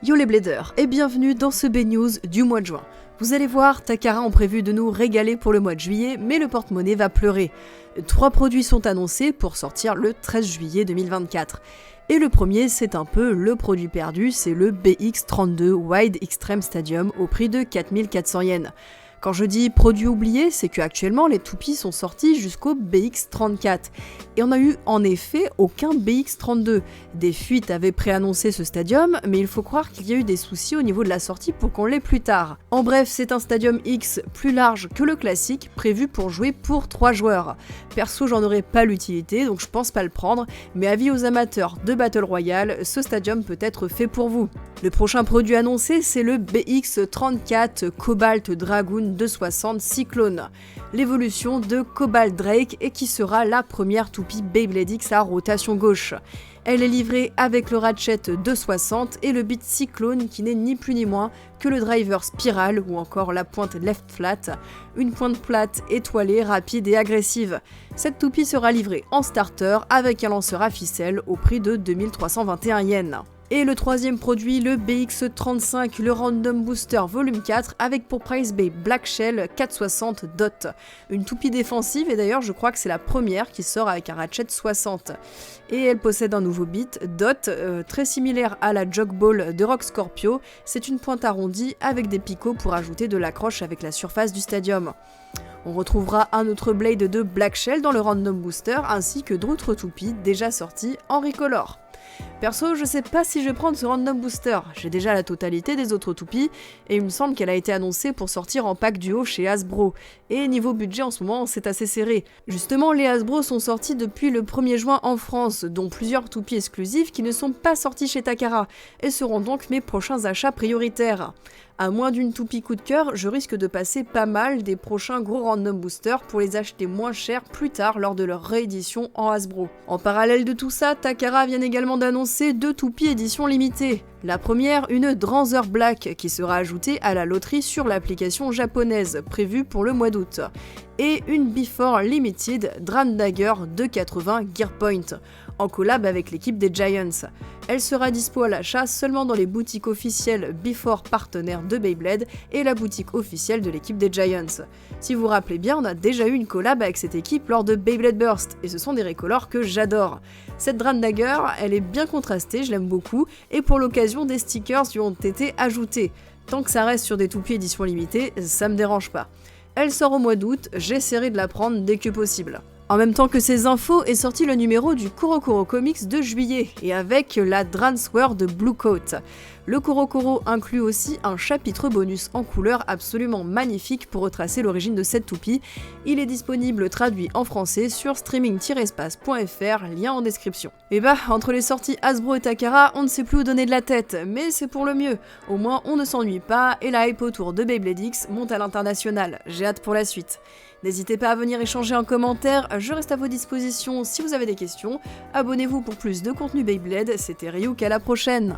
Yo les bladers et bienvenue dans ce B-News du mois de juin. Vous allez voir, Takara ont prévu de nous régaler pour le mois de juillet, mais le porte-monnaie va pleurer. 3 produits sont annoncés pour sortir le 13 juillet 2024. Et le premier, c'est un peu le produit perdu, c'est le BX32 Wide Extreme Stadium au prix de 4400 yens. Quand je dis produit oublié, c'est qu'actuellement les toupies sont sortis jusqu'au BX34. Et on n'a eu en effet aucun BX32. Des fuites avaient préannoncé ce stadium, mais il faut croire qu'il y a eu des soucis au niveau de la sortie pour qu'on l'ait plus tard. En bref, c'est un stadium X plus large que le classique, prévu pour jouer pour 3 joueurs. Perso, j'en aurais pas l'utilité, donc je pense pas le prendre, mais avis aux amateurs de Battle Royale, ce stadium peut être fait pour vous. Le prochain produit annoncé, c'est le BX34 Cobalt Dragoon 260 Cyclone, l'évolution de Cobalt Drake et qui sera la première toupie Beyblade X à rotation gauche. Elle est livrée avec le ratchet 260 et le bit Cyclone qui n'est ni plus ni moins que le driver Spiral ou encore la pointe Left Flat, une pointe plate, étoilée, rapide et agressive. Cette toupie sera livrée en starter avec un lanceur à ficelle au prix de 2321 yens. Et le troisième produit, le BX35, le Random Booster Volume 4 avec pour price bay Black Shell 460 Dot. Une toupie défensive et d'ailleurs je crois que c'est la première qui sort avec un ratchet 60. Et elle possède un nouveau bit, Dot, très similaire à la Jog Ball de Rock Scorpio. C'est une pointe arrondie avec des picots pour ajouter de l'accroche avec la surface du stadium. On retrouvera un autre blade de Black Shell dans le Random Booster ainsi que d'autres toupies déjà sorties en Recolor. Perso, je sais pas si je vais prendre ce Random Booster, j'ai déjà la totalité des autres toupies et il me semble qu'elle a été annoncée pour sortir en pack duo chez Hasbro. Et niveau budget en ce moment, c'est assez serré. Justement, les Hasbro sont sortis depuis le 1er juin en France, dont plusieurs toupies exclusives qui ne sont pas sorties chez Takara et seront donc mes prochains achats prioritaires. À moins d'une toupie coup de cœur, je risque de passer pas mal des prochains gros random boosters pour les acheter moins cher plus tard lors de leur réédition en Hasbro. En parallèle de tout ça, Takara vient également d'annoncer 2 toupies édition limitée. La première, une Dranzer Black qui sera ajoutée à la loterie sur l'application japonaise, prévue pour le mois d'août. Et une Before Limited Dram Dagger 280 Gearpoint, en collab avec l'équipe des Giants. Elle sera dispo à l'achat seulement dans les boutiques officielles Before partenaires de Beyblade et la boutique officielle de l'équipe des Giants. Si vous vous rappelez bien, on a déjà eu une collab avec cette équipe lors de Beyblade Burst, et ce sont des recolors que j'adore. Cette Dram Dagger, elle est bien contrastée, je l'aime beaucoup, et pour l'occasion des stickers lui ont été ajoutés. Tant que ça reste sur des toupies édition limitée, ça me dérange pas. Elle sort au mois d'août, j'essaierai de la prendre dès que possible. En même temps que ces infos est sorti le numéro du CoroCoro Comics de juillet, et avec la Dransword de Blue Coat. Le CoroCoro inclut aussi un chapitre bonus en couleur absolument magnifique pour retracer l'origine de cette toupie. Il est disponible traduit en français sur streaming-espace.fr, lien en description. Et bah, entre les sorties Hasbro et Takara, on ne sait plus où donner de la tête, mais c'est pour le mieux. Au moins, on ne s'ennuie pas, et la hype autour de Beyblade X monte à l'international. J'ai hâte pour la suite. N'hésitez pas à venir échanger en commentaire, je reste à vos dispositions si vous avez des questions. Abonnez-vous pour plus de contenu Beyblade, c'était Ryuk, à la prochaine.